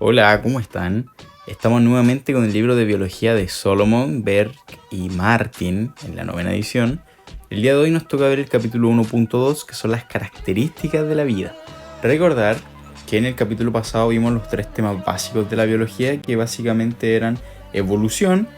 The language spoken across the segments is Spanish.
Hola, ¿cómo están? Estamos nuevamente con el libro de biología de Solomon, Berg y Martin en la 9ª edición. El día de hoy nos toca ver el capítulo 1.2, que son las características de la vida. Recordar que en el capítulo pasado vimos los 3 temas básicos de la biología, que básicamente eran evolución.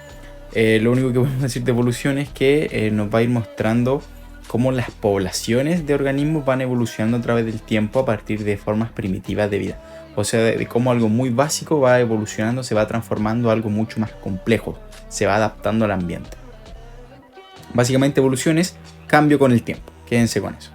Lo único que podemos decir de evolución es que nos va a ir mostrando cómo las poblaciones de organismos van evolucionando a través del tiempo a partir de formas primitivas de vida. O sea, de cómo algo muy básico va evolucionando, se va transformando a algo mucho más complejo, se va adaptando al ambiente. Básicamente evolución es cambio con el tiempo, quédense con eso.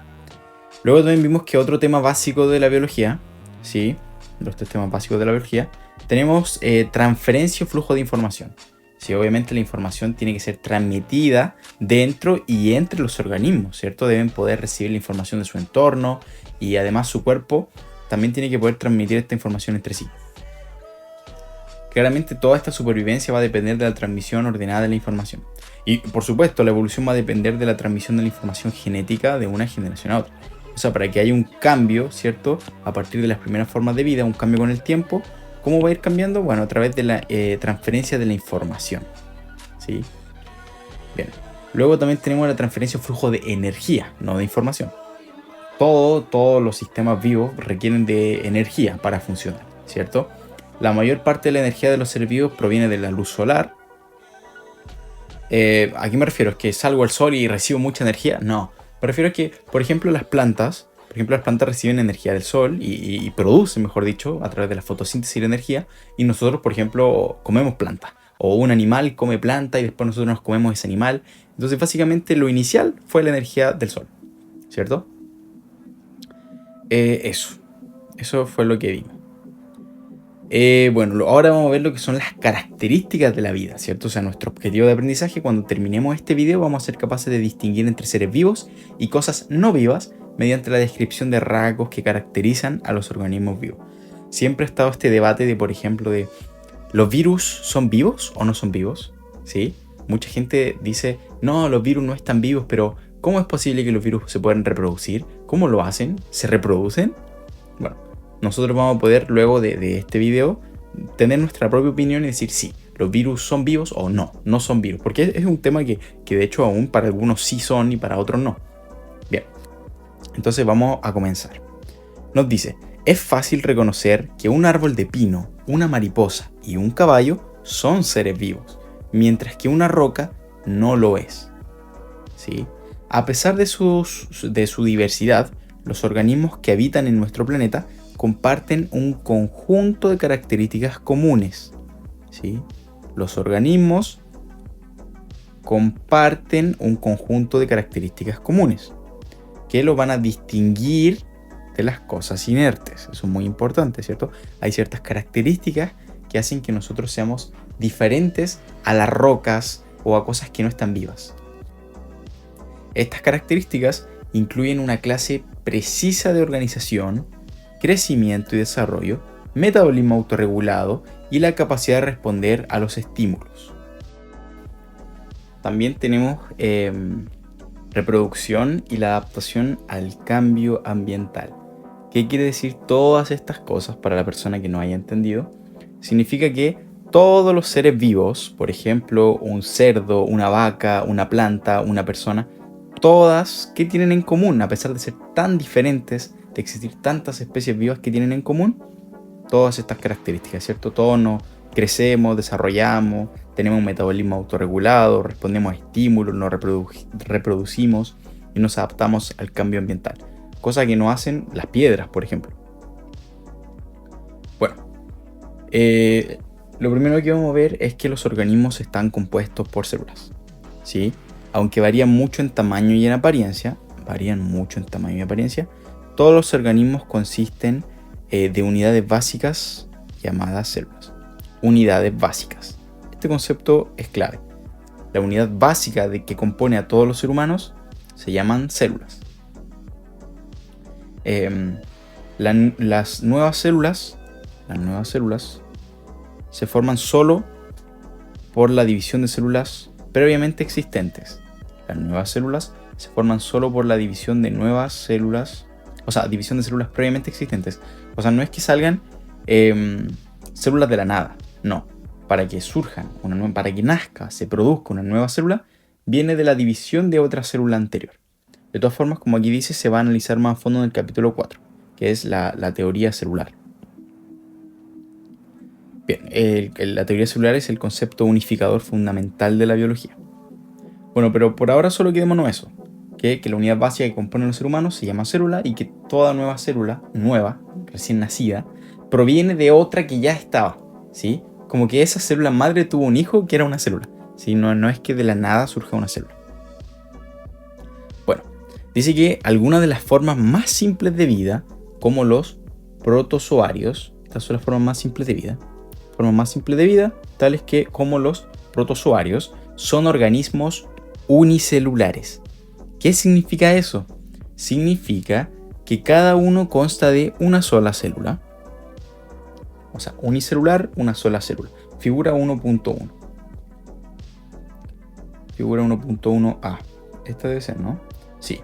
Luego también vimos que otro tema básico de la biología, ¿sí? Los 3 temas básicos de la biología, tenemos transferencia o flujo de información. Sí, obviamente la información tiene que ser transmitida dentro y entre los organismos, ¿cierto? Deben poder recibir la información de su entorno y además su cuerpo también tiene que poder transmitir esta información entre sí. Claramente toda esta supervivencia va a depender de la transmisión ordenada de la información. Y por supuesto la evolución va a depender de la transmisión de la información genética de una generación a otra. O sea, para que haya un cambio, ¿cierto? A partir de las primeras formas de vida, un cambio con el tiempo. ¿Cómo va a ir cambiando? Bueno, a través de la transferencia de la información. ¿Sí? Bien. Luego también tenemos la transferencia o flujo de energía, no de información. Todos los sistemas vivos requieren de energía para funcionar, ¿cierto? La mayor parte de la energía de los seres vivos proviene de la luz solar. ¿A qué me refiero? ¿Es que salgo al sol y recibo mucha energía? No. Me refiero a que, por ejemplo, las plantas reciben energía del sol y producen, mejor dicho, a través de la fotosíntesis de energía. Y nosotros, por ejemplo, comemos plantas. O un animal come planta y después nosotros nos comemos ese animal. Entonces, básicamente, lo inicial fue la energía del sol, ¿cierto? Eso fue lo que vimos. Bueno, ahora vamos a ver lo que son las características de la vida, ¿cierto? O sea, nuestro objetivo de aprendizaje, cuando terminemos este video, vamos a ser capaces de distinguir entre seres vivos y cosas no vivas mediante la descripción de rasgos que caracterizan a los organismos vivos. Siempre ha estado este debate de, por ejemplo, de ¿los virus son vivos o no son vivos? ¿Sí? Mucha gente dice, no, los virus no están vivos, pero ¿cómo es posible que los virus se puedan reproducir? ¿Cómo lo hacen? ¿Se reproducen? Bueno, nosotros vamos a poder luego de este video tener nuestra propia opinión y decir sí, los virus son vivos o no son virus. Porque es un tema que de hecho aún para algunos sí son y para otros no. Bien, entonces vamos a comenzar. Nos dice, es fácil reconocer que un árbol de pino, una mariposa y un caballo son seres vivos, mientras que una roca no lo es. ¿Sí? A pesar de su diversidad, los organismos que habitan en nuestro planeta comparten un conjunto de características comunes. ¿Sí? Los organismos comparten un conjunto de características comunes que lo van a distinguir de las cosas inertes. Eso es muy importante, ¿cierto? Hay ciertas características que hacen que nosotros seamos diferentes a las rocas o a cosas que no están vivas. Estas características incluyen una clase precisa de organización, crecimiento y desarrollo, metabolismo autorregulado y la capacidad de responder a los estímulos. También tenemos reproducción y la adaptación al cambio ambiental. ¿Qué quiere decir todas estas cosas para la persona que no haya entendido? Significa que todos los seres vivos, por ejemplo, un cerdo, una vaca, una planta, una persona, todas, ¿qué tienen en común? A pesar de ser tan diferentes, de existir tantas especies vivas que tienen en común, todas estas características, ¿cierto? Todos nos crecemos, desarrollamos, tenemos un metabolismo autorregulado, respondemos a estímulos, nos reproducimos y nos adaptamos al cambio ambiental. Cosa que no hacen las piedras, por ejemplo. Bueno, lo primero que vamos a ver es que los organismos están compuestos por células, ¿sí? Aunque varían mucho en tamaño y en apariencia, todos los organismos consisten de unidades básicas llamadas células. Unidades básicas. Este concepto es clave. La unidad básica que compone a todos los seres humanos se llaman células. Las nuevas células se forman solo por la división de células previamente existentes. Las nuevas células se forman solo por la división de nuevas células, o sea, división de células previamente existentes. O sea, no es que salgan células de la nada. No. Para que para que nazca, se produzca una nueva célula, viene de la división de otra célula anterior. De todas formas, como aquí dice, se va a analizar más a fondo en el capítulo 4, que es la teoría celular. Bien, la teoría celular es el concepto unificador fundamental de la biología. Bueno, pero por ahora solo quedémonos eso, que la unidad básica que compone el ser humano se llama célula y que toda nueva célula, recién nacida, proviene de otra que ya estaba, ¿sí? Como que esa célula madre tuvo un hijo que era una célula, ¿sí? No es que de la nada surja una célula. Bueno, dice que algunas de las formas más simples de vida, como los protozoarios, estas son las formas más simples de vida, tales que como los protozoarios, son organismos unicelulares. ¿Qué significa eso? Significa que cada uno consta de una sola célula. O sea, unicelular, una sola célula. Figura 1.1. Figura 1.1a. Esta debe ser, ¿no? Sí.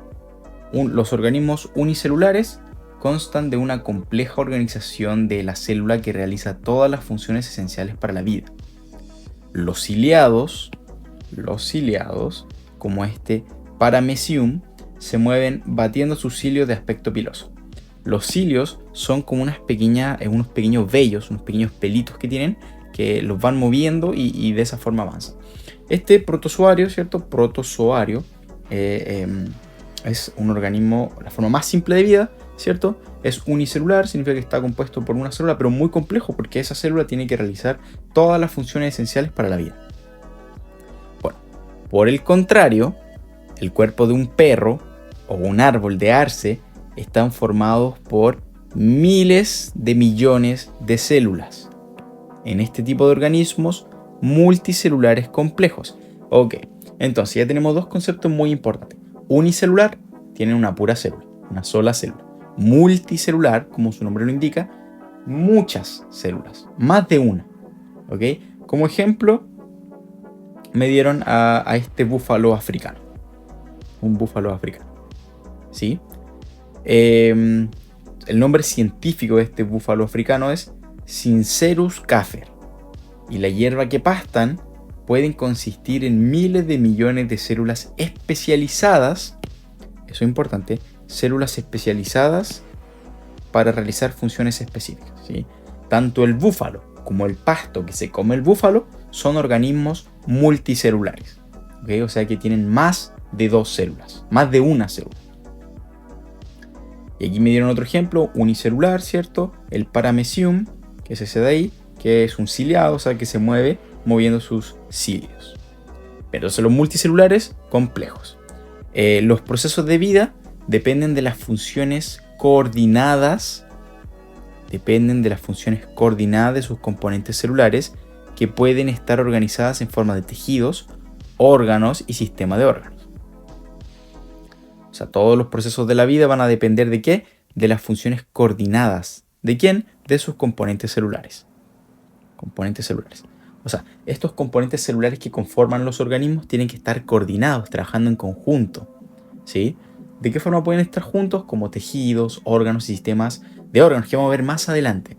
Los organismos unicelulares constan de una compleja organización de la célula que realiza todas las funciones esenciales para la vida. Los ciliados, como este Paramecium, se mueven batiendo sus cilios de aspecto piloso. Los cilios son como unos pequeños vellos, unos pequeños pelitos que tienen, que los van moviendo y de esa forma avanzan. Este protozoario, ¿cierto? Protozoario es un organismo, la forma más simple de vida, ¿cierto? Es unicelular, significa que está compuesto por una célula, pero muy complejo porque esa célula tiene que realizar todas las funciones esenciales para la vida. Bueno, por el contrario, el cuerpo de un perro o un árbol de arce están formados por miles de millones de células. En este tipo de organismos multicelulares complejos. Ok, entonces ya tenemos dos conceptos muy importantes. Unicelular, tiene una pura célula, una sola célula. Multicelular, como su nombre lo indica, muchas células, más de una. ¿Ok? Como ejemplo, me dieron a este búfalo africano. Un búfalo africano. ¿Sí? El nombre científico de este búfalo africano es Syncerus cafer. Y la hierba que pastan pueden consistir en miles de millones de células especializadas. Eso es importante. Células especializadas para realizar funciones específicas, ¿sí? Tanto el búfalo como el pasto que se come el búfalo son organismos multicelulares, ¿okay? O sea que tienen más de dos células, más de una célula. Y aquí me dieron otro ejemplo, unicelular, ¿cierto? El Paramecium, que es ese de ahí, que es un ciliado, o sea que se mueve moviendo sus cilios. Pero son los multicelulares complejos. Los procesos de vida dependen de las funciones coordinadas de sus componentes celulares, que pueden estar organizadas en forma de tejidos, órganos y sistema de órganos. O sea, todos los procesos de la vida van a depender ¿de qué? De las funciones coordinadas. ¿De quién? De sus componentes celulares. O sea, estos componentes celulares que conforman los organismos tienen que estar coordinados, trabajando en conjunto, ¿sí? ¿De qué forma pueden estar juntos? Como tejidos, órganos y sistemas de órganos, que vamos a ver más adelante.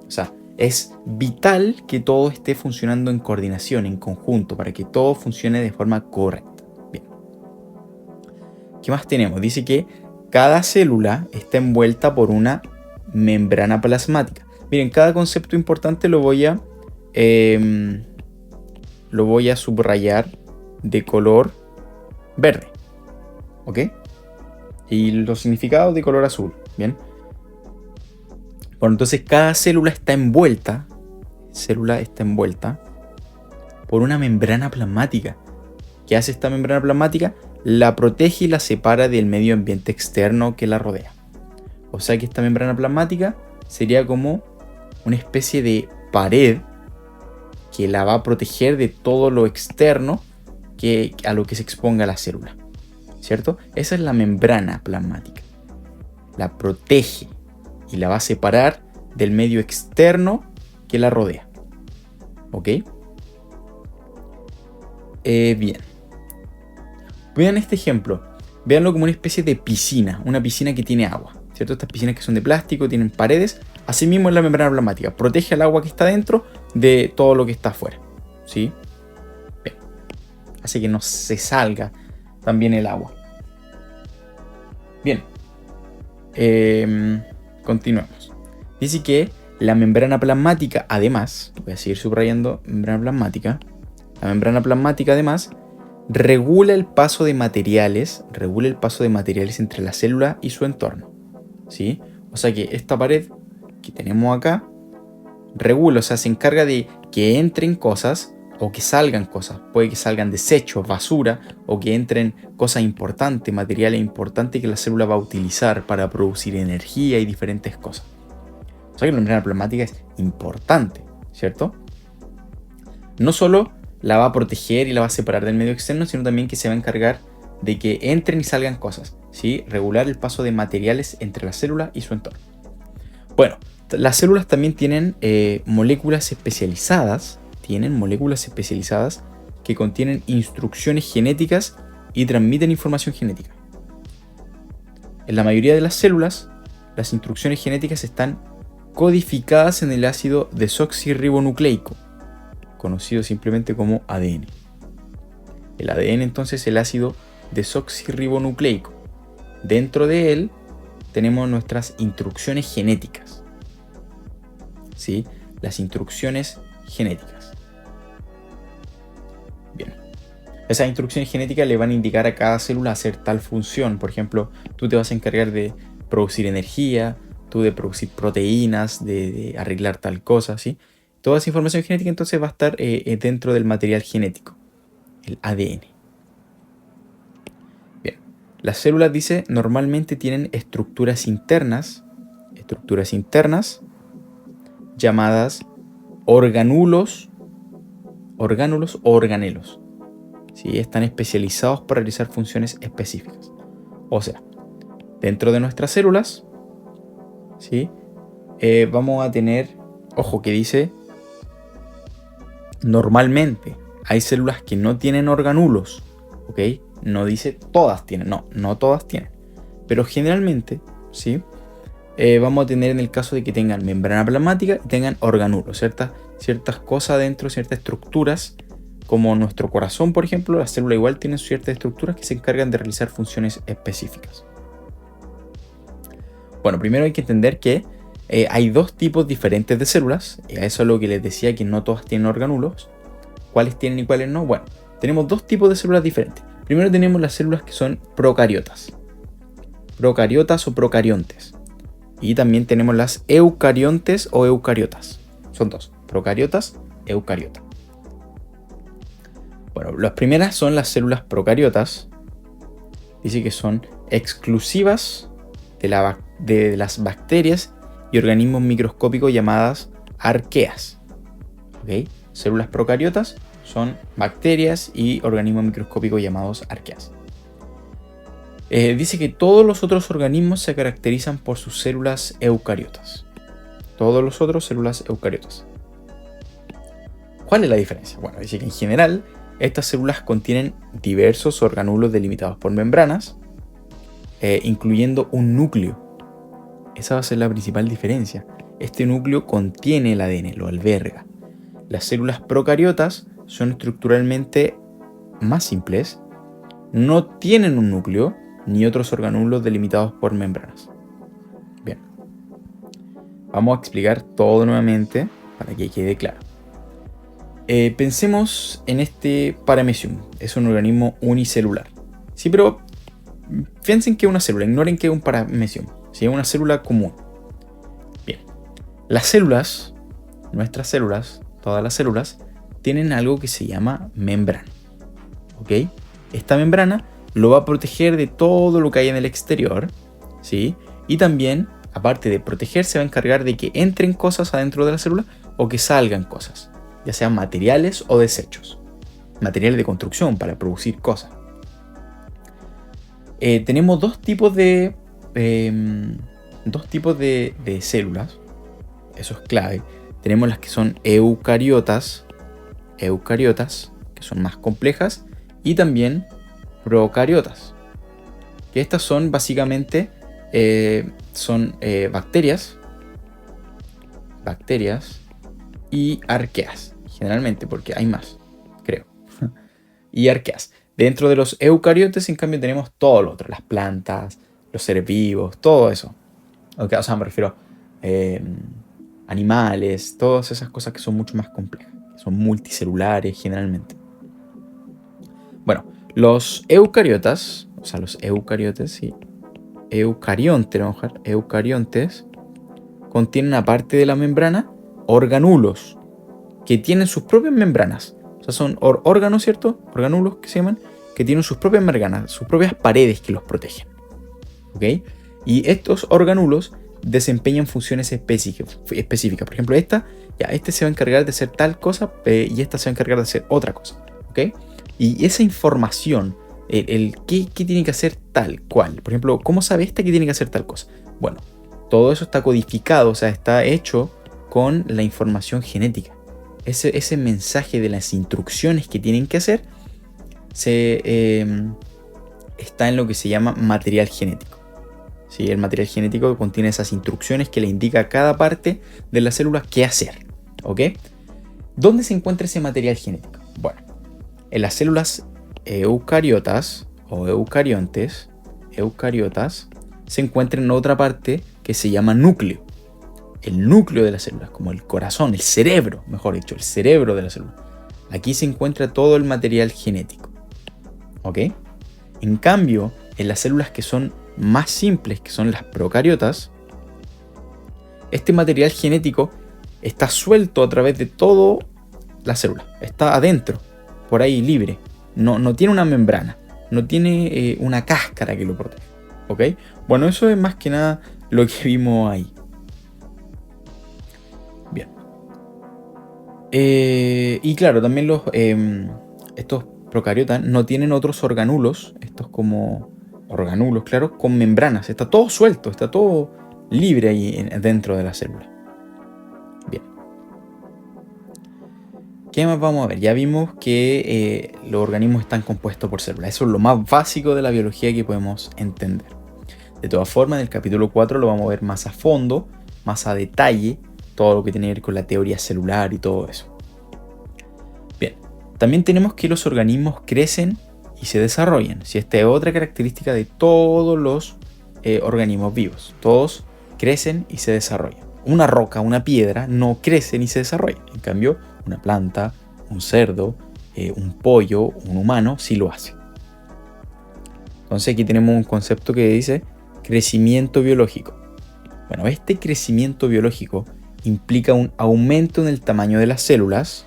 O sea, es vital que todo esté funcionando en coordinación, en conjunto, para que todo funcione de forma correcta. Bien. ¿Qué más tenemos? Dice que cada célula está envuelta por una membrana plasmática. Miren, cada concepto importante lo voy a subrayar de color verde. ¿Ok? Y los significados de color azul. Bien. Bueno, entonces cada célula está envuelta por una membrana plasmática. ¿Qué hace esta membrana plasmática? La protege y la separa del medio ambiente externo que la rodea. O sea que esta membrana plasmática sería como una especie de pared que la va a proteger de todo lo externo a lo que se exponga la célula, ¿cierto? Esa es la membrana plasmática. La protege y la va a separar del medio externo que la rodea. ¿Ok? Bien. Vean este ejemplo. Véanlo como una especie de piscina. Una piscina que tiene agua, ¿cierto? Estas piscinas que son de plástico, tienen paredes. Asimismo en la membrana plasmática, protege al agua que está dentro de todo lo que está afuera, ¿sí? Bien. Hace que no se salga también el agua. Bien. Continuemos. Dice que la membrana plasmática, además, voy a seguir subrayando membrana plasmática, la membrana plasmática además regula el paso de materiales entre la célula y su entorno, ¿sí? O sea que esta pared que tenemos acá regula, o sea, se encarga de que entren cosas o que salgan cosas. Puede que salgan desechos, basura, o que entren cosas importantes, materiales importantes que la célula va a utilizar para producir energía y diferentes cosas. O sea que la membrana plasmática es importante, ¿cierto? No solo la va a proteger y la va a separar del medio externo, sino también que se va a encargar de que entren y salgan cosas, ¿sí? Regular el paso de materiales entre la célula y su entorno. Bueno, las células también tienen moléculas especializadas, que contienen instrucciones genéticas y transmiten información genética. En la mayoría de las células, las instrucciones genéticas están codificadas en el ácido desoxirribonucleico, conocido simplemente como ADN. El ADN entonces es el ácido desoxirribonucleico. Dentro de él tenemos nuestras instrucciones genéticas, ¿sí? Las instrucciones genéticas. Bien. Esas instrucciones genéticas le van a indicar a cada célula hacer tal función. Por ejemplo, tú te vas a encargar de producir energía, tú de producir proteínas, de arreglar tal cosa, ¿sí? Toda esa información genética entonces va a estar dentro del material genético, el ADN. Bien. Las células, dice, normalmente tienen estructuras internas llamadas organulos o organelos. ¿Sí? Están especializados para realizar funciones específicas. O sea, dentro de nuestras células, ¿sí? Vamos a tener, ojo que dice, normalmente hay células que no tienen organulos, ¿ok? No dice todas tienen, no todas tienen. Pero generalmente, ¿sí? Vamos a tener en el caso de que tengan membrana plasmática y tengan organulos, ciertas cosas dentro, ciertas estructuras, como nuestro corazón, por ejemplo. Las células igual tienen ciertas estructuras que se encargan de realizar funciones específicas. Bueno, primero hay que entender que hay dos tipos diferentes de células. Eso es lo que les decía, que no todas tienen organulos. ¿Cuáles tienen y cuáles no? Bueno, tenemos dos tipos de células diferentes. Primero tenemos las células que son procariotas. Procariotas o procariontes. Y también tenemos las eucariontes o eucariotas. Son dos, procariotas, eucariotas. Bueno, las primeras son las células procariotas. Dice que son exclusivas de las bacterias y organismos microscópicos llamadas arqueas. ¿Okay? Células procariotas son bacterias y organismos microscópicos llamados arqueas. Dice que todos los otros organismos se caracterizan por sus células eucariotas. Todos los otros células eucariotas. ¿Cuál es la diferencia? Bueno, dice que en general estas células contienen diversos organulos delimitados por membranas, incluyendo un núcleo. Esa va a ser la principal diferencia. Este núcleo contiene el ADN, lo alberga. Las células procariotas son estructuralmente más simples, no tienen un núcleo ni otros organulos delimitados por membranas. Bien, vamos a explicar todo nuevamente para que quede claro. Pensemos en este Paramecium. Es un organismo unicelular. Sí, pero piensen que es una célula, ignoren que es un Paramecium. Sí, es una célula común. Bien, las células, nuestras células, todas las células, tienen algo que se llama membrana. ¿Ok? Esta membrana lo va a proteger de todo lo que hay en el exterior, ¿sí? Y también, aparte de proteger, se va a encargar de que entren cosas adentro de la célula o que salgan cosas, ya sean materiales o desechos. Materiales de construcción para producir cosas. Tenemos dos tipos de células. Eso es clave. Tenemos las que son eucariotas, que son más complejas, y también procariotas, que estas son básicamente bacterias bacterias y arqueas, generalmente, porque hay más, creo. Y arqueas. Dentro de los eucariotes, en cambio, tenemos todo lo otro, las plantas, los seres vivos, todo eso. Okay, o sea, me refiero animales, todas esas cosas que son mucho más complejas, que son multicelulares generalmente. Bueno, los eucariotas, o sea, los eucariotes, sí, eucariontes, vamos a ver, eucariontes, contienen aparte de la membrana organulos que tienen sus propias membranas. O sea, son órganos, ¿cierto? Organulos que se llaman, que tienen sus propias membranas, sus propias paredes que los protegen. ¿Ok? Y estos organulos desempeñan funciones específicas. Por ejemplo, este se va a encargar de hacer tal cosa y esta se va a encargar de hacer otra cosa. ¿Ok? Y esa información, qué tiene que hacer tal cual. Por ejemplo, ¿cómo sabe esta que tiene que hacer tal cosa? Bueno, todo eso está codificado, o sea, está hecho con la información genética. Ese mensaje de las instrucciones que tienen que hacer está en lo que se llama material genético. ¿Sí? El material genético contiene esas instrucciones que le indica a cada parte de las células qué hacer. ¿Ok? ¿Dónde se encuentra ese material genético? Bueno, en las células eucariotas o eucariontes, se encuentra en otra parte que se llama núcleo. El núcleo de las células, como el corazón, el cerebro, mejor dicho, el cerebro de la célula. Aquí se encuentra todo el material genético. ¿Ok? En cambio, en las células que son más simples, que son las procariotas, este material genético está suelto a través de toda la célula. Está adentro, por ahí libre. No tiene una membrana, no tiene una cáscara que lo protege. ¿Ok? Bueno, eso es más que nada lo que vimos ahí. Bien. Y claro, también estos procariotas no tienen otros organulos, estos como organulos, claro, con membranas. Está todo suelto, está todo libre ahí dentro de la célula. Bien. ¿Qué más vamos a ver? Ya vimos que los organismos están compuestos por células. Eso es lo más básico de la biología que podemos entender. De todas formas, en el capítulo 4 lo vamos a ver más a fondo, más a detalle, todo lo que tiene que ver con la teoría celular y todo eso. Bien, también tenemos que los organismos crecen y se desarrollan. Si esta es otra característica de todos los organismos vivos. Todos crecen y se desarrollan. Una roca, una piedra, no crece ni se desarrolla. En cambio, una planta, un cerdo, un pollo, un humano, sí lo hace. Entonces aquí tenemos un concepto que dice crecimiento biológico. Bueno, este crecimiento biológico implica un aumento en el tamaño de las células,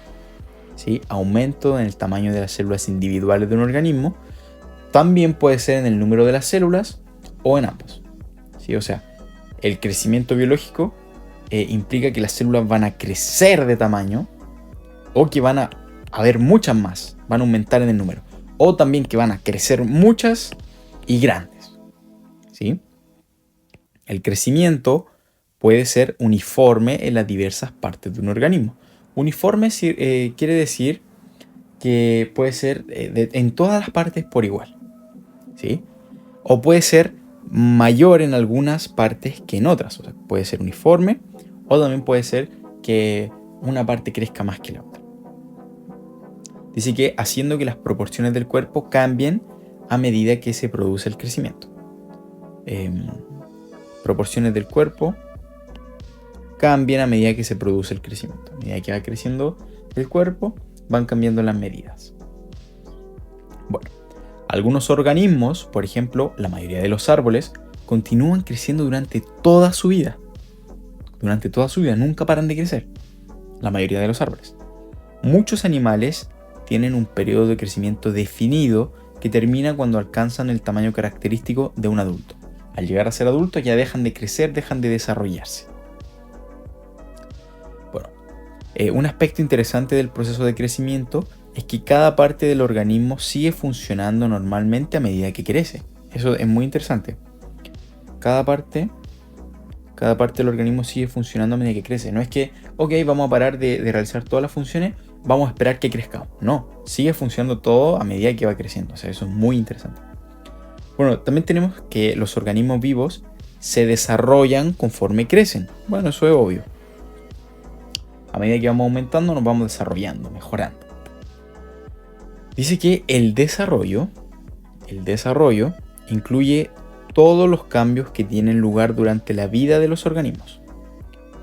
¿sí? Aumento en el tamaño de las células individuales de un organismo. También puede ser en el número de las células o en ambos, ¿sí? O sea, el crecimiento biológico implica que las células van a crecer de tamaño o que van a haber muchas más, van a aumentar en el número. O también que van a crecer muchas y grandes, ¿sí? El crecimiento puede ser uniforme en las diversas partes de un organismo. Uniforme quiere decir que puede ser en todas las partes por igual, ¿sí? O puede ser mayor en algunas partes que en otras. O sea, puede ser uniforme o también puede ser que una parte crezca más que la otra. Dice que haciendo que las proporciones del cuerpo cambien a medida que se produce el crecimiento. Proporciones del cuerpo cambian a medida que se produce el crecimiento. A medida que va creciendo el cuerpo, van cambiando las medidas. Bueno, algunos organismos, por ejemplo, la mayoría de los árboles, continúan creciendo durante toda su vida. Durante toda su vida, nunca paran de crecer. La mayoría de los árboles. Muchos animales tienen un periodo de crecimiento definido que termina cuando alcanzan el tamaño característico de un adulto. Al llegar a ser adultos ya dejan de crecer, dejan de desarrollarse. Bueno, un aspecto interesante del proceso de crecimiento es que cada parte del organismo sigue funcionando normalmente a medida que crece. Eso es muy interesante. Cada parte del organismo sigue funcionando a medida que crece. No es que, ok, vamos a parar de realizar todas las funciones, vamos a esperar que crezcamos. No, sigue funcionando todo a medida que va creciendo. O sea, eso es muy interesante. Bueno, también tenemos que los organismos vivos se desarrollan conforme crecen. Bueno, eso es obvio. A medida que vamos aumentando, nos vamos desarrollando, mejorando. Dice que el desarrollo incluye todos los cambios que tienen lugar durante la vida de los organismos.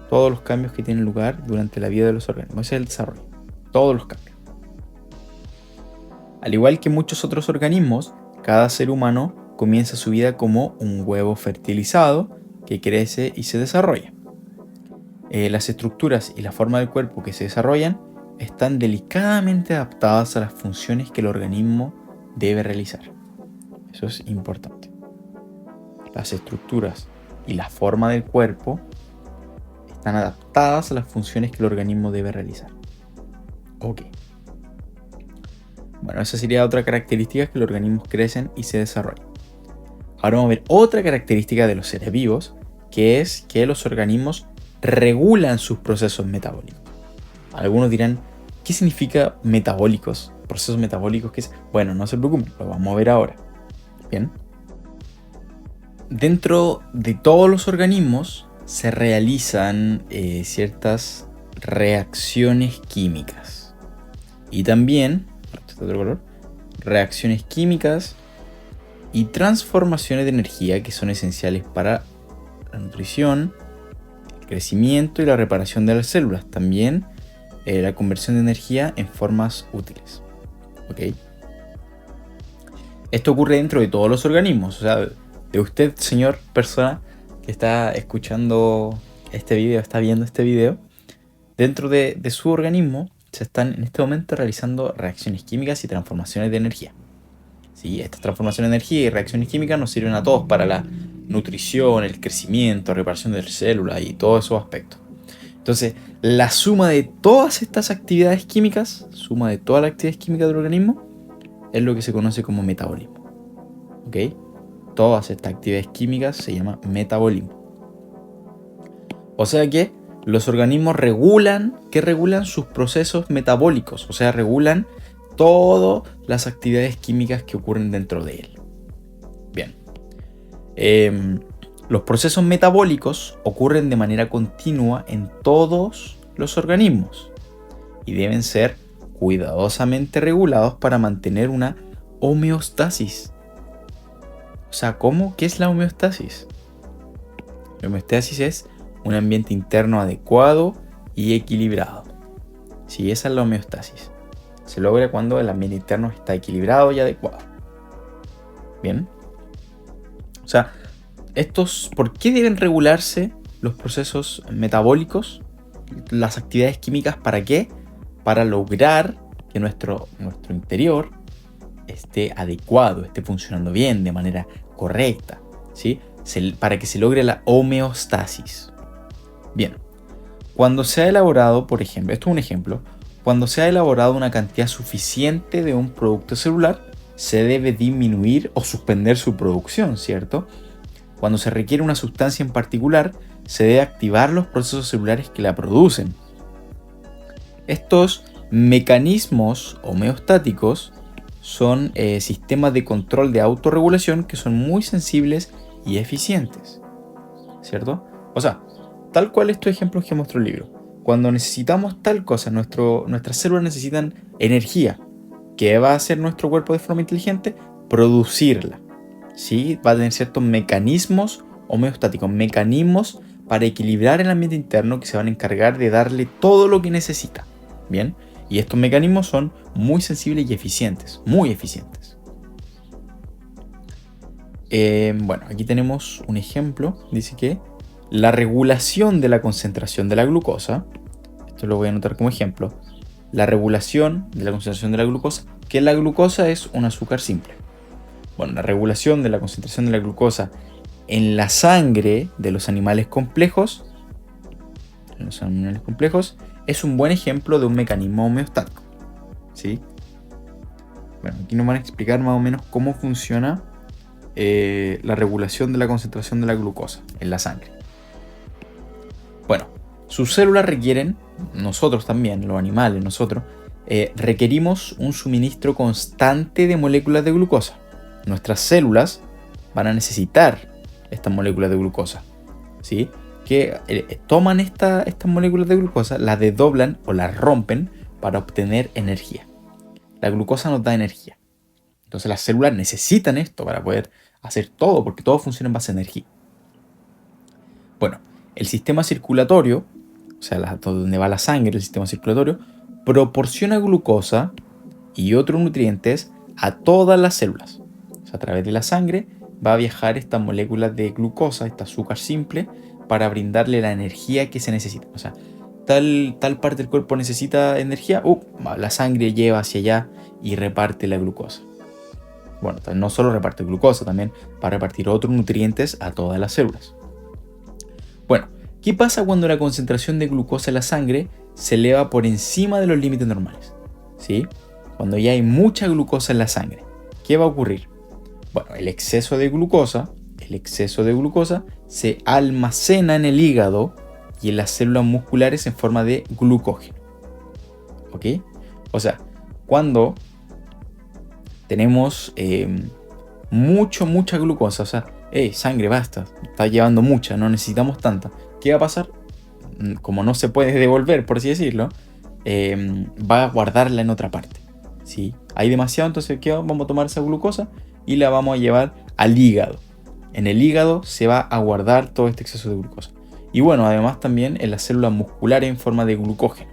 Todos los cambios que tienen lugar durante la vida de los organismos. Ese es el desarrollo. Todos los cambios. Al igual que muchos otros organismos, cada ser humano comienza su vida como un huevo fertilizado que crece y se desarrolla. Las estructuras y la forma del cuerpo que se desarrollan están delicadamente adaptadas a las funciones que el organismo debe realizar. Eso es importante. Las estructuras y la forma del cuerpo están adaptadas a las funciones que el organismo debe realizar. Ok. Bueno, esa sería otra característica, que los organismos crecen y se desarrollan. Ahora vamos a ver otra característica de los seres vivos, que es que los organismos regulan sus procesos metabólicos. Algunos dirán, ¿qué significa metabólicos? Procesos metabólicos, ¿qué es? Bueno, no se preocupen, lo vamos a ver ahora. Bien. Dentro de todos los organismos se realizan ciertas reacciones químicas. Y también, otro color, reacciones químicas y transformaciones de energía que son esenciales para la nutrición, el crecimiento y la reparación de las células. También la conversión de energía en formas útiles. ¿Ok? Esto ocurre dentro de todos los organismos. O sea, de usted, señor, persona que está escuchando este video, está viendo este video, dentro de su organismo se están en este momento realizando reacciones químicas y transformaciones de energía. ¿Sí? Estas transformaciones de energía y reacciones químicas nos sirven a todos para la nutrición, el crecimiento, reparación de células y todos esos aspectos. Entonces, la suma de todas estas actividades químicas, del organismo, es lo que se conoce como metabolismo. ¿Ok? Todas estas actividades químicas se llama metabolismo. O sea que los organismos regulan sus procesos metabólicos, o sea, regulan todas las actividades químicas que ocurren dentro de él. Bien. Los procesos metabólicos ocurren de manera continua en todos los organismos y deben ser cuidadosamente regulados para mantener una homeostasis. O sea, ¿cómo? ¿Qué es la homeostasis? La homeostasis es un ambiente interno adecuado y equilibrado. Sí, esa es la homeostasis. Se logra cuando el ambiente interno está equilibrado y adecuado. Bien. O sea, ¿por qué deben regularse los procesos metabólicos? Las actividades químicas, ¿para qué? Para lograr que nuestro interior esté adecuado, esté funcionando bien, de manera correcta, ¿sí? Para que se logre la homeostasis. Bien, cuando se ha elaborado, por ejemplo, esto es un ejemplo, cuando se ha elaborado una cantidad suficiente de un producto celular, se debe disminuir o suspender su producción, ¿cierto? Cuando se requiere una sustancia en particular, se debe activar los procesos celulares que la producen. Estos mecanismos homeostáticos son sistemas de control de autorregulación que son muy sensibles y eficientes, ¿cierto? O sea, tal cual estos ejemplos que muestro el libro. Cuando necesitamos tal cosa, nuestras células necesitan energía. ¿Qué va a hacer nuestro cuerpo de forma inteligente? Producirla. ¿Sí? Va a tener ciertos mecanismos homeostáticos, mecanismos para equilibrar el ambiente interno que se van a encargar de darle todo lo que necesita. ¿Bien? Y estos mecanismos son muy sensibles y eficientes, muy eficientes. Bueno, aquí tenemos un ejemplo. Dice que la regulación de la concentración de la glucosa, esto lo voy a anotar como ejemplo, la regulación de la concentración de la glucosa, que la glucosa es un azúcar simple. Bueno, la regulación de la concentración de la glucosa en la sangre de los animales complejos, es un buen ejemplo de un mecanismo homeostático. ¿Sí? Bueno, aquí nos van a explicar más o menos cómo funciona la regulación de la concentración de la glucosa en la sangre. Bueno, sus células requieren, nosotros también, los animales, requerimos un suministro constante de moléculas de glucosa. Nuestras células van a necesitar estas moléculas de glucosa, ¿sí? que toman estas moléculas de glucosa, las desdoblan o las rompen para obtener energía. La glucosa nos da energía. Entonces las células necesitan esto para poder hacer todo, porque todo funciona en base a energía. Bueno, el sistema circulatorio, o sea, donde va la sangre, el sistema circulatorio, proporciona glucosa y otros nutrientes a todas las células. O sea, a través de la sangre va a viajar estas moléculas de glucosa, este azúcar simple, para brindarle la energía que se necesita. O sea, tal parte del cuerpo necesita energía, la sangre lleva hacia allá y reparte la glucosa. Bueno, no solo reparte glucosa, también va a repartir otros nutrientes a todas las células. Bueno, ¿qué pasa cuando la concentración de glucosa en la sangre se eleva por encima de los límites normales? ¿Sí? Cuando ya hay mucha glucosa en la sangre, ¿qué va a ocurrir? Bueno, el exceso de glucosa se almacena en el hígado y en las células musculares en forma de glucógeno. ¿Ok? O sea, cuando tenemos mucha glucosa, o sea, sangre, basta, está llevando mucha, no necesitamos tanta. ¿Qué va a pasar? Como no se puede devolver, por así decirlo, va a guardarla en otra parte. ¿Sí? Hay demasiado, entonces ¿qué? Vamos a tomar esa glucosa y la vamos a llevar al hígado. En el hígado se va a guardar todo este exceso de glucosa. Y bueno, además también en las células musculares en forma de glucógeno.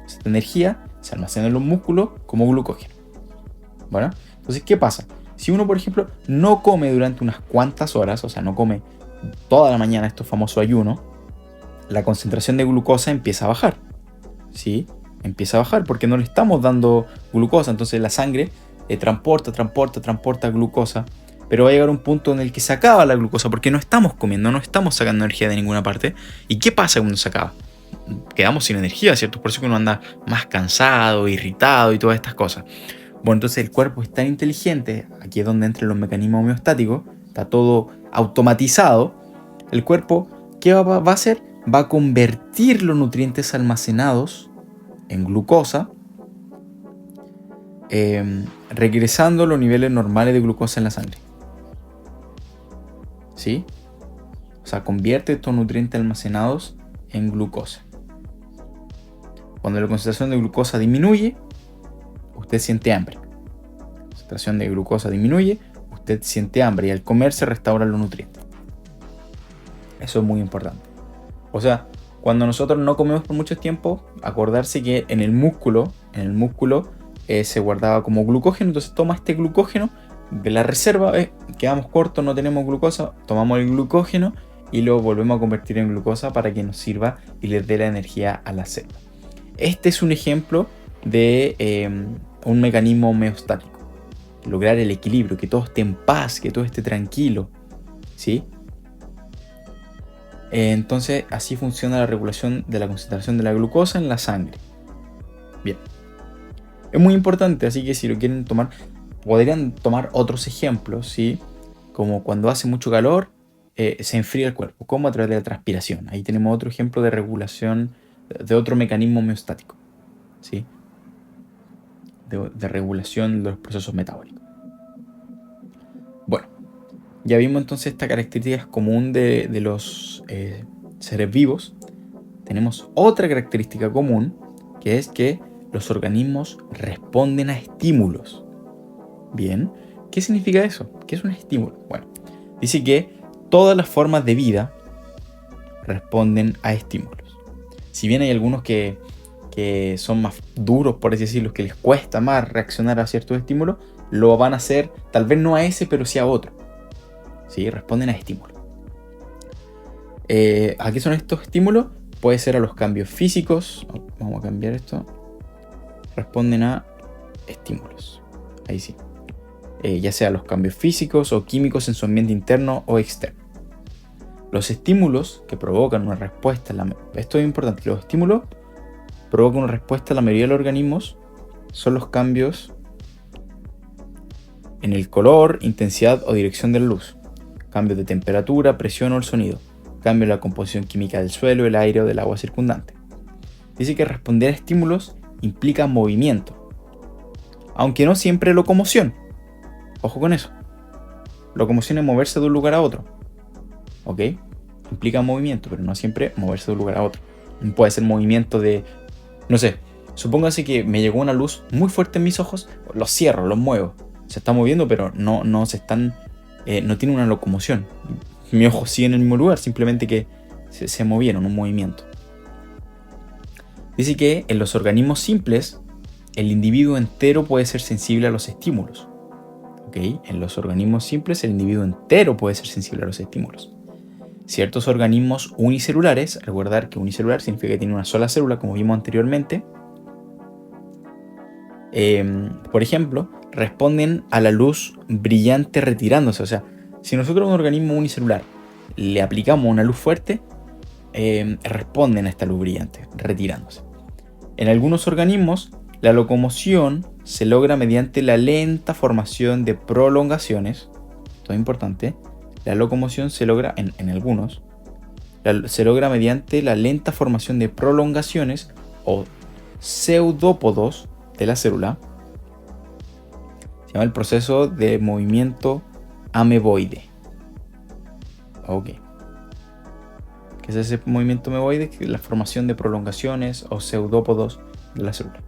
Esta energía se almacena en los músculos como glucógeno. Bueno, entonces ¿qué pasa? Si uno, por ejemplo, no come durante unas cuantas horas, o sea, no come toda la mañana, estos famosos ayunos, la concentración de glucosa empieza a bajar. ¿Sí? Empieza a bajar porque no le estamos dando glucosa. Entonces la sangre transporta glucosa. Pero va a llegar un punto en el que se acaba la glucosa porque no estamos comiendo, no estamos sacando energía de ninguna parte. ¿Y qué pasa cuando se acaba? Quedamos sin energía, ¿cierto? Por eso que uno anda más cansado, irritado y todas estas cosas. Bueno, entonces el cuerpo es tan inteligente, aquí es donde entran los mecanismos homeostáticos, está todo automatizado. El cuerpo, ¿qué va a hacer? Va a convertir los nutrientes almacenados en glucosa, regresando a los niveles normales de glucosa en la sangre. ¿Sí? O sea, convierte estos nutrientes almacenados en glucosa. Cuando la concentración de glucosa disminuye, usted siente hambre. La concentración de glucosa disminuye, usted siente hambre y al comer se restauran los nutrientes. Eso es muy importante. O sea, cuando nosotros no comemos por mucho tiempo, acordarse que en el músculo se guardaba como glucógeno, entonces toma este glucógeno de la reserva, quedamos cortos, no tenemos glucosa, tomamos el glucógeno y lo volvemos a convertir en glucosa para que nos sirva y les dé la energía a la célula. Este es un ejemplo de un mecanismo homeostático. Lograr el equilibrio, que todo esté en paz, que todo esté tranquilo. ¿Sí? Entonces así funciona la regulación de la concentración de la glucosa en la sangre. Bien. Es muy importante, así que si lo quieren tomar, podrían tomar otros ejemplos, ¿sí? Como cuando hace mucho calor, se enfría el cuerpo, como a través de la transpiración. Ahí tenemos otro ejemplo de regulación, de otro mecanismo homeostático, ¿sí? De regulación de los procesos metabólicos. Bueno, ya vimos entonces esta característica común de los seres vivos. Tenemos otra característica común, que es que los organismos responden a estímulos. Bien, ¿qué significa eso? ¿Qué es un estímulo? Bueno, dice que todas las formas de vida responden a estímulos. Si bien hay algunos que son más duros, por así decirlo, que les cuesta más reaccionar a ciertos estímulos, lo van a hacer, tal vez no a ese, pero sí a otro. ¿Sí? Responden a estímulos. ¿A qué son estos estímulos? Puede ser a los cambios físicos. Vamos a cambiar esto. Responden a estímulos. Ahí sí. Ya sea los cambios físicos o químicos en su ambiente interno o externo. Los estímulos que provocan una respuesta, esto es importante, los estímulos provocan una respuesta a la mayoría de los organismos, son los cambios en el color, intensidad o dirección de la luz, cambios de temperatura, presión o el sonido, cambio en la composición química del suelo, el aire o del agua circundante. Dice que responder a estímulos implica movimiento, aunque no siempre locomoción. Ojo con eso. Locomoción es moverse de un lugar a otro. ¿Ok? implica movimiento, pero no siempre moverse de un lugar a otro. Puede ser movimiento de, no sé, supóngase que me llegó una luz muy fuerte en mis ojos, los cierro, los muevo. Se está moviendo, pero no se están, no tiene una locomoción. Mis ojos siguen en el mismo lugar, simplemente que se movieron, un movimiento. Dice que en los organismos simples, el individuo entero puede ser sensible a los estímulos. ¿Ok? En los organismos simples, el individuo entero puede ser sensible a los estímulos. Ciertos organismos unicelulares, recordar que unicelular significa que tiene una sola célula, como vimos anteriormente, por ejemplo, responden a la luz brillante retirándose. O sea, si nosotros a un organismo unicelular le aplicamos una luz fuerte, responden a esta luz brillante, retirándose. En algunos organismos, la locomoción se logra mediante la lenta formación de prolongaciones. Esto es importante. La locomoción se logra, en algunos, se logra mediante la lenta formación de prolongaciones o pseudópodos de la célula. Se llama el proceso de movimiento ameboide. Ok. ¿Qué es ese movimiento ameboide? La formación de prolongaciones o pseudópodos de la célula.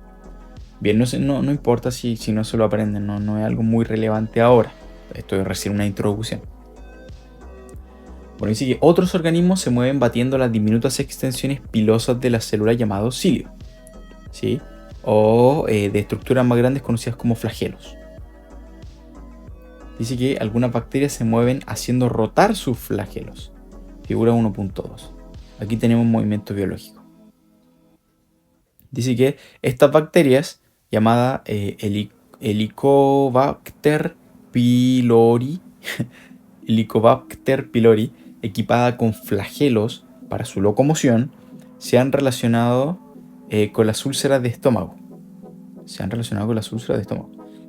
Bien, no importa si no se lo aprenden, no es algo muy relevante ahora. Esto es recién una introducción. Bueno, dice que otros organismos se mueven batiendo las diminutas extensiones pilosas de la célula llamado cilio, ¿sí? O de estructuras más grandes conocidas como flagelos. Dice que algunas bacterias se mueven haciendo rotar sus flagelos. Figura 1.2. Aquí tenemos un movimiento biológico. Dice que estas bacterias, llamadas Helicobacter pylori, Helicobacter pylori, equipada con flagelos para su locomoción, se han relacionado con las úlceras de estómago.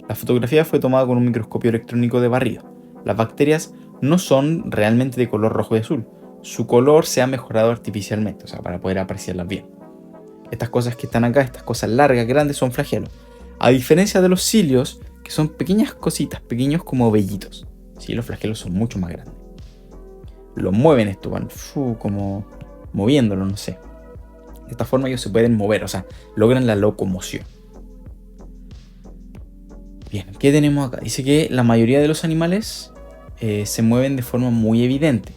La fotografía fue tomada con un microscopio electrónico de barrido. Las bacterias no son realmente de color rojo y azul. Su color se ha mejorado artificialmente, o sea, para poder apreciarlas bien. Estas cosas que están acá, estas cosas largas, grandes, son flagelos. A diferencia de los cilios, que son pequeñas cositas, pequeños como vellitos. Sí, los flagelos son mucho más grandes. Los mueven esto, van como moviéndolo, no sé. De esta forma ellos se pueden mover, o sea, logran la locomoción. Bien, ¿qué tenemos acá? Dice que la mayoría de los animales se mueven de forma muy evidente.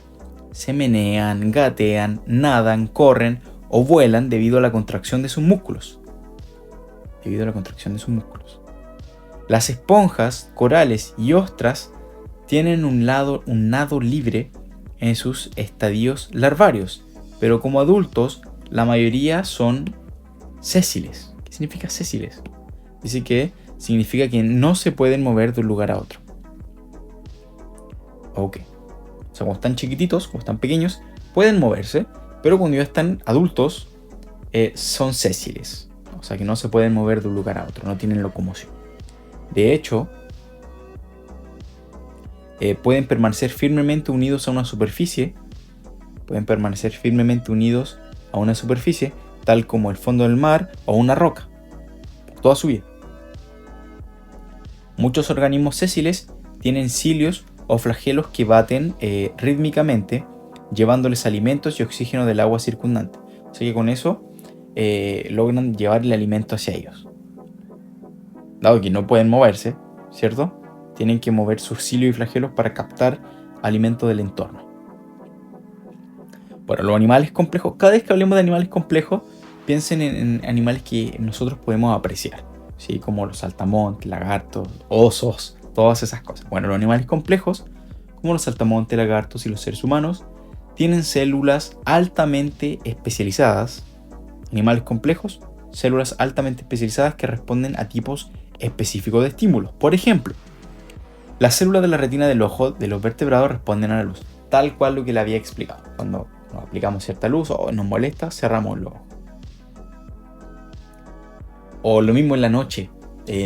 Se menean, gatean, nadan, corren o vuelan debido a la contracción de sus músculos. Las esponjas, corales y ostras tienen un nado libre en sus estadios larvarios, pero como adultos la mayoría son sésiles. ¿Qué significa sésiles? Dice que significa que no se pueden mover de un lugar a otro. Ok. O sea, como están chiquititos, como están pequeños, pueden moverse, pero cuando ya están adultos, son sésiles. O sea, que no se pueden mover de un lugar a otro, no tienen locomoción. De hecho, pueden permanecer firmemente unidos a una superficie. Tal como el fondo del mar o una roca, por toda su vida. Muchos organismos sésiles tienen cilios o flagelos que baten rítmicamente, llevándoles alimentos y oxígeno del agua circundante. O sea que con eso logran llevar el alimento hacia ellos. Dado que no pueden moverse, ¿cierto? Tienen que mover sus cilios y flagelos para captar alimento del entorno. Bueno, los animales complejos, cada vez que hablemos de animales complejos, piensen en animales que nosotros podemos apreciar, ¿sí? Como los saltamontes, lagartos, osos, todas esas cosas. Bueno, los animales complejos, como los saltamontes, lagartos y los seres humanos, tienen células altamente especializadas. Animales complejos, células altamente especializadas que responden a tipos específicos de estímulos. Por ejemplo, las células de la retina del ojo de los vertebrados responden a la luz, tal cual lo que le había explicado. Cuando nos aplicamos cierta luz o nos molesta, cerramos los ojos. O lo mismo en la noche,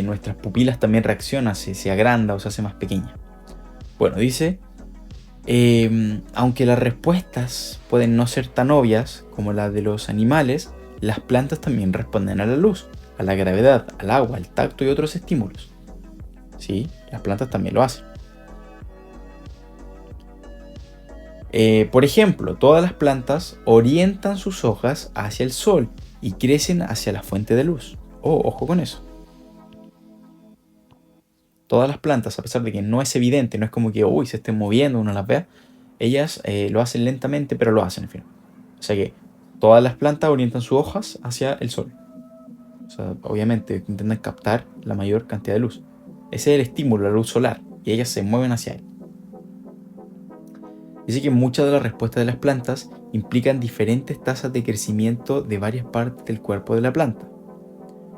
nuestras pupilas también reaccionan, se agranda o se hace más pequeña. Bueno, dice, aunque las respuestas pueden no ser tan obvias como las de los animales, las plantas también responden a la luz, a la gravedad, al agua, al tacto y otros estímulos. Sí, las plantas también lo hacen. Por ejemplo, todas las plantas orientan sus hojas hacia el sol y crecen hacia la fuente de luz. Oh, ojo con eso. Todas las plantas, a pesar de que no es evidente, no es como que se estén moviendo, uno las vea, ellas lo hacen lentamente, pero lo hacen, en fin. O sea que todas las plantas orientan sus hojas hacia el sol. O sea, obviamente intentan captar la mayor cantidad de luz. Ese es el estímulo, la luz solar, y ellas se mueven hacia él. Dice que muchas de las respuestas de las plantas implican diferentes tasas de crecimiento de varias partes del cuerpo de la planta.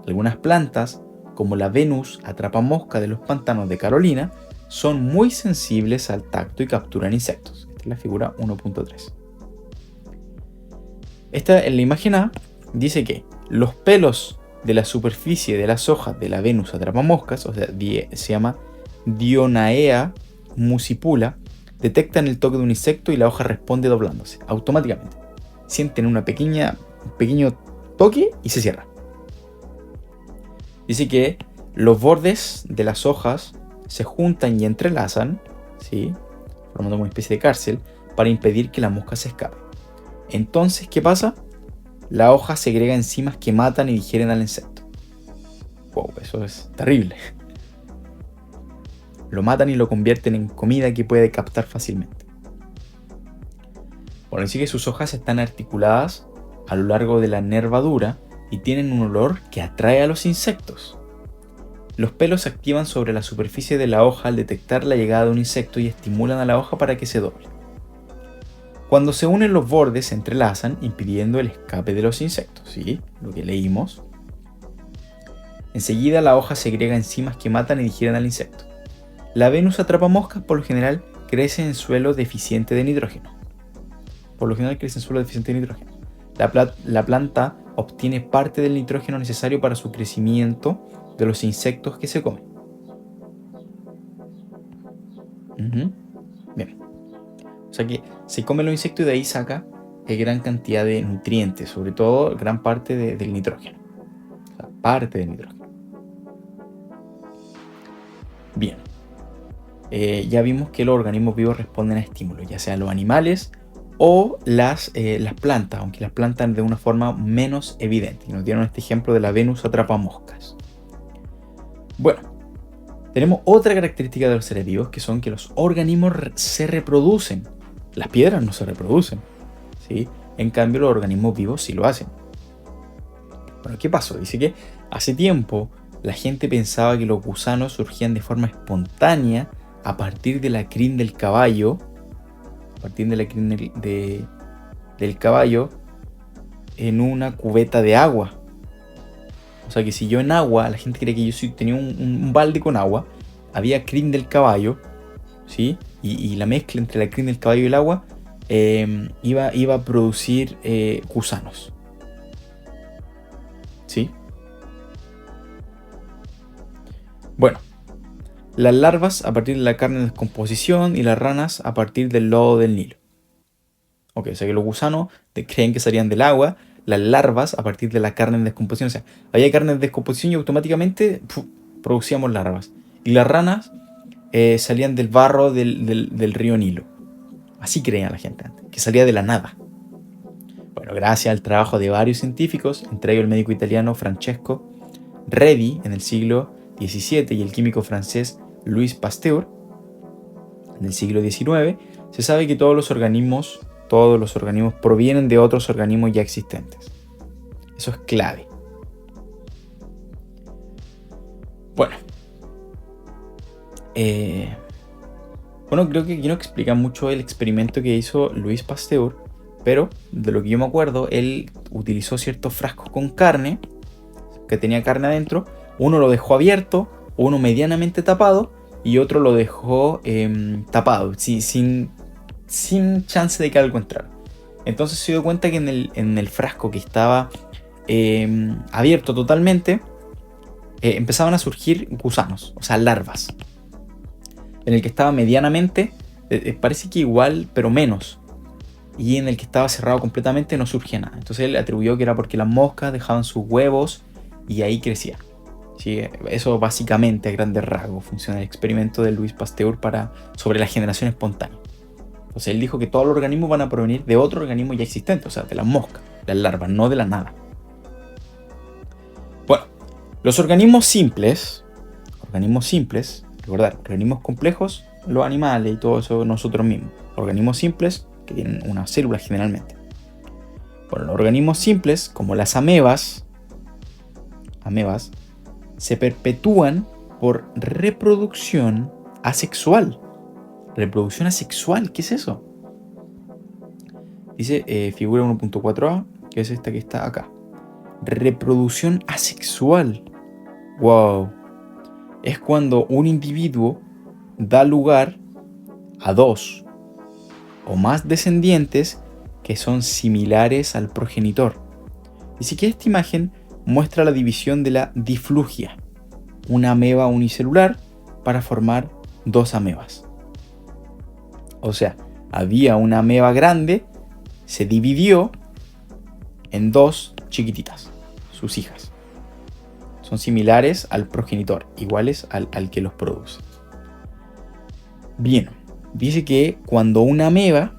Algunas plantas, como la Venus atrapamosca de los pantanos de Carolina, son muy sensibles al tacto y capturan insectos. Esta es la figura 1.3. Esta, en la imagen A, dice que los pelos de la superficie de las hojas de la Venus atrapamoscas, o sea, se llama Dionaea muscipula, detectan el toque de un insecto y la hoja responde doblándose automáticamente. Sienten un pequeño toque y se cierra. Dice que los bordes de las hojas se juntan y entrelazan, ¿sí?, formando una especie de cárcel para impedir que la mosca se escape. Entonces, ¿qué pasa? La hoja segrega enzimas que matan y digieren al insecto. Wow, eso es terrible. Lo matan y lo convierten en comida que puede captar fácilmente. Bueno, dice que sus hojas están articuladas a lo largo de la nervadura y tienen un olor que atrae a los insectos. Los pelos se activan sobre la superficie de la hoja al detectar la llegada de un insecto y estimulan a la hoja para que se doble. Cuando se unen los bordes se entrelazan impidiendo el escape de los insectos, ¿sí?, lo que leímos. Enseguida la hoja segrega enzimas que matan y digieren al insecto. La Venus atrapamoscas por lo general crece en suelo deficiente de nitrógeno. La planta obtiene parte del nitrógeno necesario para su crecimiento de los insectos que se comen. Bien. O sea que se come los insectos y de ahí saca gran cantidad de nutrientes, sobre todo gran parte del nitrógeno. O sea, parte del nitrógeno. Bien. Ya vimos que los organismos vivos responden a estímulos, ya sean los animales o las plantas, aunque las plantas de una forma menos evidente. Nos dieron este ejemplo de la Venus atrapamoscas. Bueno, tenemos otra característica de los seres vivos, que son que los organismos se reproducen. Las piedras no se reproducen, ¿sí? En cambio, los organismos vivos sí lo hacen. Bueno, ¿qué pasó? Dice que hace tiempo la gente pensaba que los gusanos surgían de forma espontánea a partir de la crin del caballo, del caballo en una cubeta de agua. O sea que si yo en agua, la gente cree que yo tenía un balde con agua, había crin del caballo, ¿sí? Y la mezcla entre la crin del caballo y el agua iba a producir gusanos, ¿sí? Bueno, las larvas a partir de la carne en descomposición y las ranas a partir del lodo del Nilo. Ok, o sea que los gusanos creen que salían del agua, las larvas a partir de la carne en descomposición. O sea, había carne en descomposición y automáticamente producíamos larvas. Y las ranas salían del barro del río Nilo. Así creía la gente antes, que salía de la nada. Bueno, gracias al trabajo de varios científicos, entre ellos el médico italiano Francesco Redi en el siglo XVII y el químico francés Louis Pasteur en el siglo XIX, se sabe que todos los organismos provienen de otros organismos ya existentes. Eso es clave. Bueno, creo que aquí no explica mucho el experimento que hizo Louis Pasteur, pero de lo que yo me acuerdo, él utilizó ciertos frascos con carne, que tenía carne adentro. Uno lo dejó abierto, uno medianamente tapado y otro lo dejó tapado, sin chance de que algo entrara. Entonces se dio cuenta que en el frasco que estaba abierto totalmente, empezaban a surgir gusanos, o sea, larvas. En el que estaba medianamente, parece que igual, pero menos. Y en el que estaba cerrado completamente no surgía nada. Entonces él atribuyó que era porque las moscas dejaban sus huevos y ahí crecían. Sí, eso básicamente a grandes rasgos funciona el experimento de Louis Pasteur sobre la generación espontánea. Entonces él dijo que todos los organismos van a provenir de otro organismo ya existente, o sea, de las moscas, las larvas, no de la nada. Bueno, los organismos simples, recordar, organismos complejos, los animales y todo eso nosotros mismos. Organismos simples que tienen una célula generalmente. Bueno, los organismos simples, como las amebas, se perpetúan por reproducción asexual. ¿Reproducción asexual? ¿Qué es eso? Dice figura 1.4a, que es esta que está acá. Reproducción asexual. Wow. Es cuando un individuo da lugar a dos o más descendientes que son similares al progenitor. Dice que esta imagen muestra la división de la diflugia, una ameba unicelular para formar dos amebas. O sea, había una ameba grande, se dividió en dos chiquititas, sus hijas. Son similares al progenitor, iguales al que los produce. Bien, dice que cuando una ameba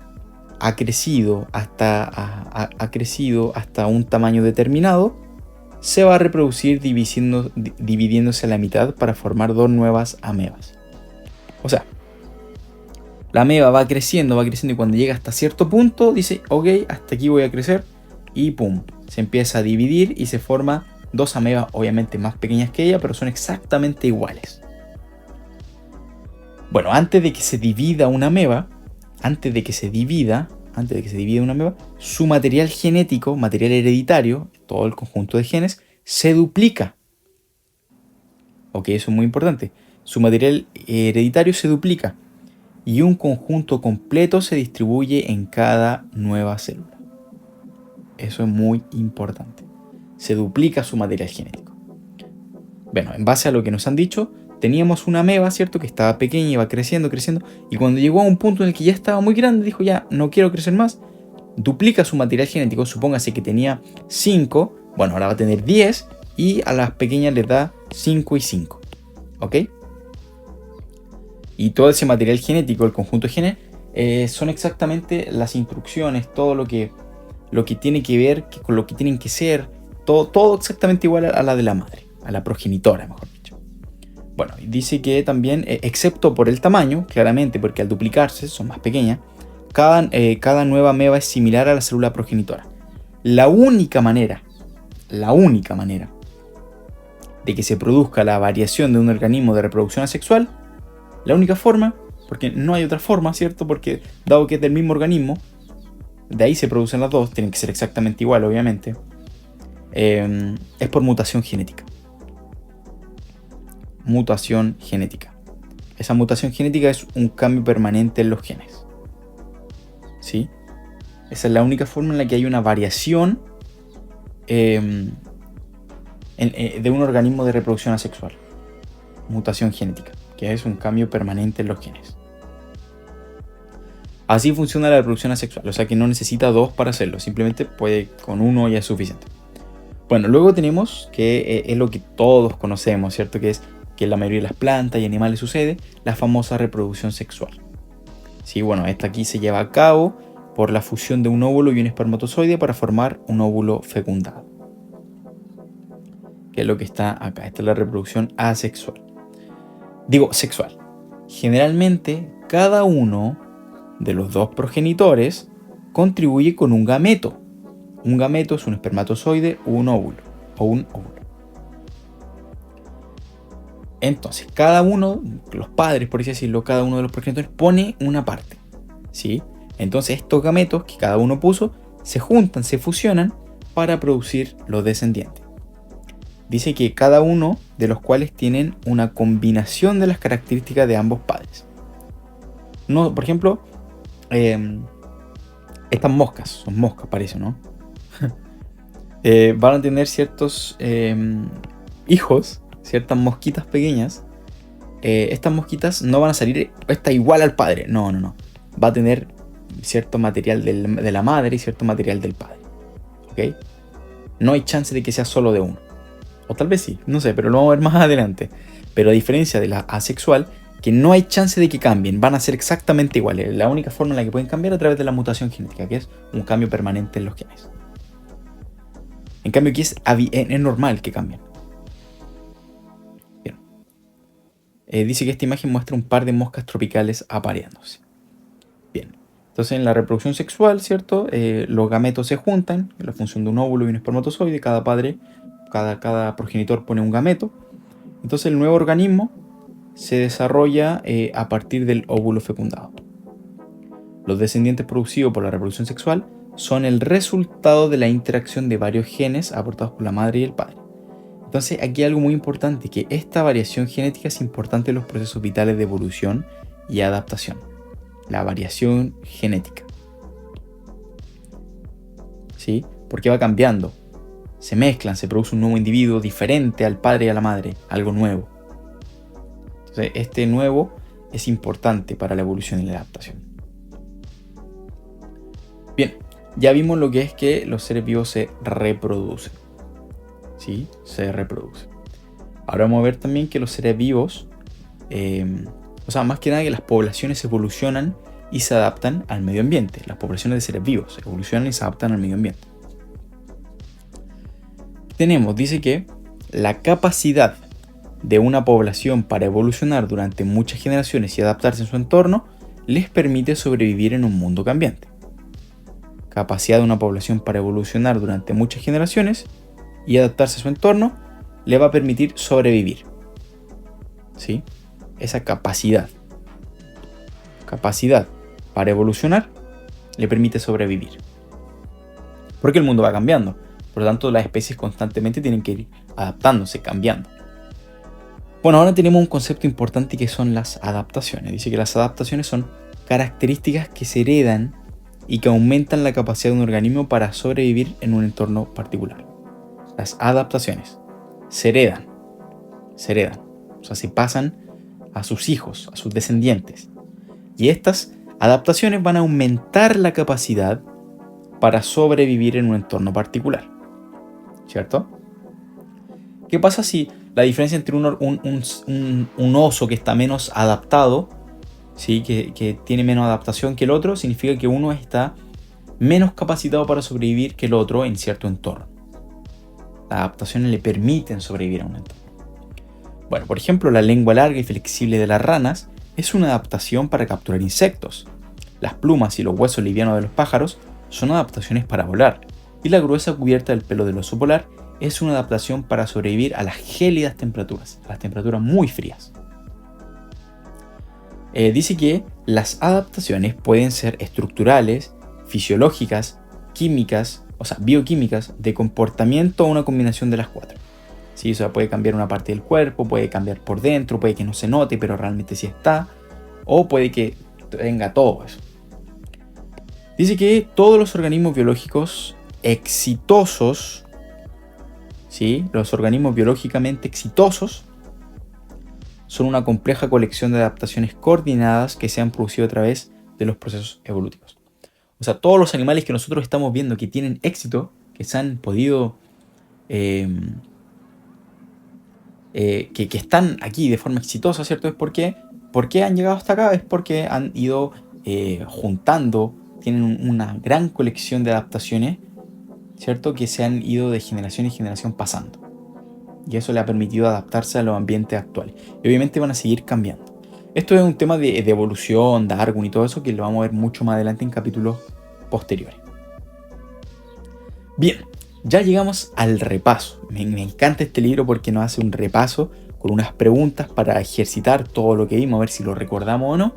ha crecido hasta un tamaño determinado, se va a reproducir dividiéndose a la mitad para formar dos nuevas amebas. O sea, la ameba va creciendo y cuando llega hasta cierto punto dice, ok, hasta aquí voy a crecer y pum, se empieza a dividir y se forma dos amebas obviamente más pequeñas que ella, pero son exactamente iguales. Bueno, antes de que se divida una ameba, su material genético, material hereditario, todo el conjunto de genes, se duplica. Ok, eso es muy importante. Su material hereditario se duplica y un conjunto completo se distribuye en cada nueva célula. Eso es muy importante. Se duplica su material genético. Bueno, en base a lo que nos han dicho, teníamos una ameba, ¿cierto? Que estaba pequeña, iba creciendo, y cuando llegó a un punto en el que ya estaba muy grande, dijo ya, no quiero crecer más, duplica su material genético, supóngase que tenía 5, bueno, ahora va a tener 10, y a las pequeñas les da 5 y 5, ¿ok? Y todo ese material genético, el conjunto de genes, son exactamente las instrucciones, todo lo que tiene que ver con lo que tienen que ser, todo exactamente igual a la de la madre, a la progenitora, mejor dicho. Bueno, dice que también, excepto por el tamaño, claramente, porque al duplicarse son más pequeñas, cada nueva ameba es similar a la célula progenitora. La única manera de que se produzca la variación de un organismo de reproducción asexual, la única forma, porque no hay otra forma, ¿cierto? Porque dado que es del mismo organismo, de ahí se producen las dos, tienen que ser exactamente igual, obviamente, es por mutación genética. Mutación genética. Esa mutación genética es un cambio permanente en los genes. ¿Sí? Esa es la única forma en la que hay una variación de un organismo de reproducción asexual. Mutación genética, que es un cambio permanente en los genes. Así funciona la reproducción asexual, o sea que no necesita dos para hacerlo, simplemente puede con uno ya es suficiente. Bueno, luego tenemos que es lo que todos conocemos, ¿cierto? Que es que en la mayoría de las plantas y animales sucede, la famosa reproducción sexual. Sí, bueno, esta aquí se lleva a cabo por la fusión de un óvulo y un espermatozoide para formar un óvulo fecundado. Que es lo que está acá. Esta es la reproducción asexual. Digo, sexual. Generalmente, cada uno de los dos progenitores contribuye con un gameto. Un gameto es un espermatozoide o un óvulo. Entonces, cada uno, los padres, por así decirlo, cada uno de los progenitores pone una parte, ¿sí? Entonces, estos gametos que cada uno puso se juntan, se fusionan para producir los descendientes. Dice que cada uno de los cuales tienen una combinación de las características de ambos padres. No, por ejemplo, estas moscas, son moscas parece, ¿no? Van a tener ciertos hijos, ciertas mosquitas pequeñas. Estas mosquitas no van a salir esta igual al padre, no. Va a tener cierto material de la madre y cierto material del padre, ¿ok? No hay chance de que sea solo de uno. O tal vez sí, no sé, pero lo vamos a ver más adelante. Pero a diferencia de la asexual, que no hay chance de que cambien, van a ser exactamente iguales. La única forma en la que pueden cambiar es a través de la mutación genética, que es un cambio permanente en los genes. En cambio aquí es normal que cambien. Bien. Dice que esta imagen muestra un par de moscas tropicales apareándose. Bien. Entonces en la reproducción sexual, ¿cierto? Los gametos se juntan, en la función de un óvulo y un espermatozoide, cada progenitor pone un gameto. Entonces el nuevo organismo se desarrolla a partir del óvulo fecundado. Los descendientes producidos por la reproducción sexual son el resultado de la interacción de varios genes aportados por la madre y el padre. Entonces aquí hay algo muy importante, que esta variación genética es importante en los procesos vitales de evolución y adaptación. La variación genética. ¿Sí? Porque va cambiando. Se mezclan, se produce un nuevo individuo diferente al padre y a la madre, algo nuevo. Entonces, este nuevo es importante para la evolución y la adaptación. Bien, ya vimos lo que es que los seres vivos se reproducen. ¿Sí? Se reproducen. Ahora vamos a ver también que los seres vivos, más que nada que las poblaciones evolucionan y se adaptan al medio ambiente. Las poblaciones de seres vivos evolucionan y se adaptan al medio ambiente. Dice que la capacidad de una población para evolucionar durante muchas generaciones y adaptarse en su entorno les permite sobrevivir en un mundo cambiante. Capacidad de una población para evolucionar durante muchas generaciones y adaptarse a su entorno le va a permitir sobrevivir. ¿Sí? Esa capacidad para evolucionar le permite sobrevivir. Porque el mundo va cambiando. Por lo tanto, las especies constantemente tienen que ir adaptándose, cambiando. Bueno, ahora tenemos un concepto importante que son las adaptaciones. Dice que las adaptaciones son características que se heredan y que aumentan la capacidad de un organismo para sobrevivir en un entorno particular. Las adaptaciones se heredan. O sea, se pasan a sus hijos, a sus descendientes. Y estas adaptaciones van a aumentar la capacidad para sobrevivir en un entorno particular. ¿Cierto? ¿Qué pasa si la diferencia entre un oso que está menos adaptado, ¿sí? que tiene menos adaptación que el otro, significa que uno está menos capacitado para sobrevivir que el otro en cierto entorno? Las adaptaciones le permiten sobrevivir a un entorno. Bueno, por ejemplo, la lengua larga y flexible de las ranas es una adaptación para capturar insectos. Las plumas y los huesos livianos de los pájaros son adaptaciones para volar. Y la gruesa cubierta del pelo del oso polar es una adaptación para sobrevivir a las gélidas temperaturas, a las temperaturas muy frías. Dice que las adaptaciones pueden ser estructurales, fisiológicas, químicas, bioquímicas, de comportamiento o una combinación de las cuatro. ¿Sí? O sea, puede cambiar una parte del cuerpo, puede cambiar por dentro, puede que no se note, pero realmente sí está, o puede que tenga todo eso. Dice que todos los organismos biológicos exitosos, ¿sí? Los organismos biológicamente exitosos son una compleja colección de adaptaciones coordinadas que se han producido a través de los procesos evolutivos. O sea, todos los animales que nosotros estamos viendo que tienen éxito, que se han podido, que están aquí de forma exitosa, ¿cierto? Es porque, ¿por qué han llegado hasta acá? Es porque han ido juntando, tienen una gran colección de adaptaciones, ¿cierto? Que se han ido de generación en generación pasando. Y eso le ha permitido adaptarse a los ambientes actuales. Y obviamente van a seguir cambiando. Esto es un tema de evolución, Darwin y todo eso, que lo vamos a ver mucho más adelante en capítulos posteriores. Bien, ya llegamos al repaso. Me encanta este libro porque nos hace un repaso con unas preguntas para ejercitar todo lo que vimos, a ver si lo recordamos o no.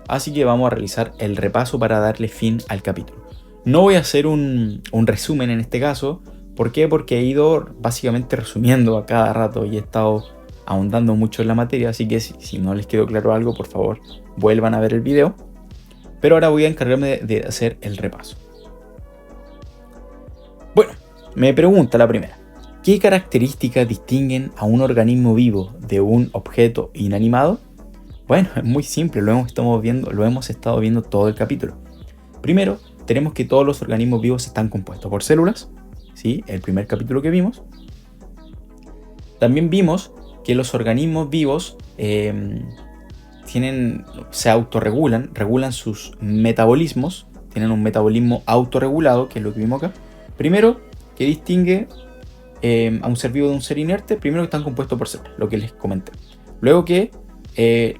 Así que vamos a realizar el repaso para darle fin al capítulo. No voy a hacer un resumen en este caso. ¿Por qué? Porque he ido básicamente resumiendo a cada rato y he estado ahondando mucho en la materia. Así que si no les quedó claro algo, por favor, vuelvan a ver el video. Pero ahora voy a encargarme de hacer el repaso. Bueno, me pregunta la primera. ¿Qué características distinguen a un organismo vivo de un objeto inanimado? Bueno, es muy simple, lo hemos estado viendo todo el capítulo. Primero, tenemos que todos los organismos vivos están compuestos por células, ¿sí? El primer capítulo que vimos. También vimos que los organismos vivos se autorregulan, regulan sus metabolismos, tienen un metabolismo autorregulado, que es lo que vimos acá. Primero, que distingue a un ser vivo de un ser inerte, primero que están compuestos por células, lo que les comenté. Luego que,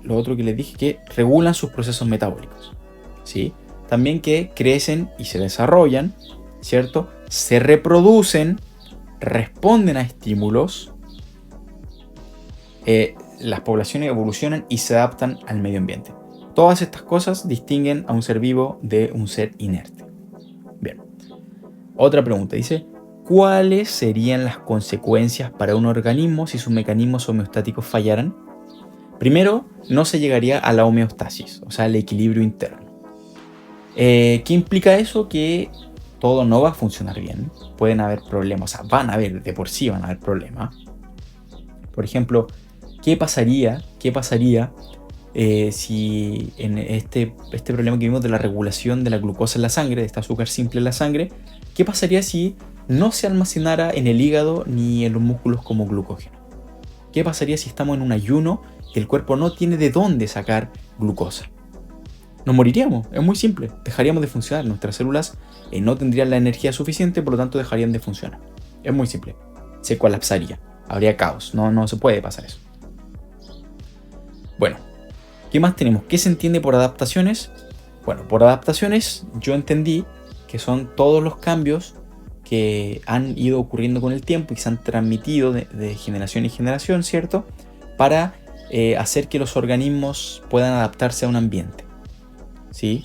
lo otro que les dije, que regulan sus procesos metabólicos, ¿sí? También que crecen y se desarrollan, ¿cierto? Se reproducen, responden a estímulos, las poblaciones evolucionan y se adaptan al medio ambiente. Todas estas cosas distinguen a un ser vivo de un ser inerte. Bien. Otra pregunta dice, ¿cuáles serían las consecuencias para un organismo si sus mecanismos homeostáticos fallaran? Primero, no se llegaría a la homeostasis, o sea, al equilibrio interno. ¿Qué implica eso? Que todo no va a funcionar bien. Pueden haber problemas, o sea, de por sí van a haber problemas. Por ejemplo, ¿qué pasaría si en este problema que vimos de la regulación de la glucosa en la sangre, de este azúcar simple en la sangre, qué pasaría si no se almacenara en el hígado ni en los músculos como glucógeno? ¿Qué pasaría si estamos en un ayuno y el cuerpo no tiene de dónde sacar glucosa? Nos moriríamos, es muy simple, dejaríamos de funcionar, nuestras células no tendrían la energía suficiente, por lo tanto dejarían de funcionar. Es muy simple, se colapsaría, habría caos, no se puede pasar eso. Bueno, ¿qué más tenemos? ¿Qué se entiende por adaptaciones? Bueno, por adaptaciones yo entendí que son todos los cambios que han ido ocurriendo con el tiempo y se han transmitido de generación en generación, ¿cierto? Para hacer que los organismos puedan adaptarse a un ambiente, ¿sí?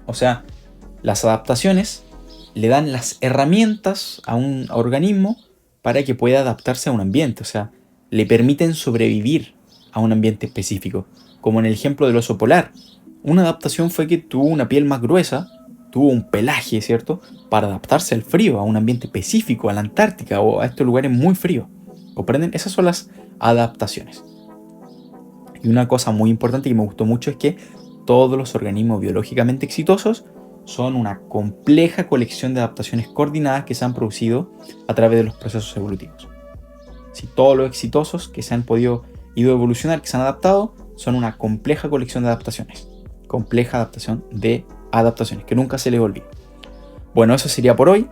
O sea, las adaptaciones le dan las herramientas a un organismo para que pueda adaptarse a un ambiente, o sea, le permiten sobrevivir a un ambiente específico, como en el ejemplo del oso polar. Una adaptación fue que tuvo una piel más gruesa, tuvo un pelaje, ¿cierto?, para adaptarse al frío, a un ambiente específico, a la Antártica o a estos lugares muy fríos. ¿Comprenden? Esas son las adaptaciones. Y una cosa muy importante que me gustó mucho es que todos los organismos biológicamente exitosos son una compleja colección de adaptaciones coordinadas que se han producido a través de los procesos evolutivos. Si todos los exitosos que se han ido evolucionar, que se han adaptado, son una compleja colección de adaptaciones. Compleja adaptación de adaptaciones, que nunca se les olvide. Bueno, eso sería por hoy.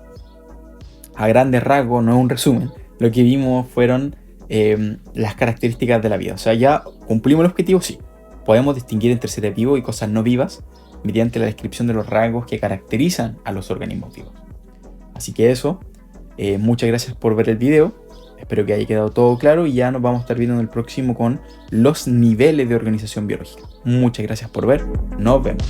A grandes rasgos, no es un resumen. Lo que vimos fueron las características de la vida. O sea, ya cumplimos el objetivo, sí. Podemos distinguir entre seres vivos y cosas no vivas mediante la descripción de los rasgos que caracterizan a los organismos vivos. Así que eso, muchas gracias por ver el video. Espero que haya quedado todo claro y ya nos vamos a estar viendo en el próximo con los niveles de organización biológica. Muchas gracias por ver. Nos vemos.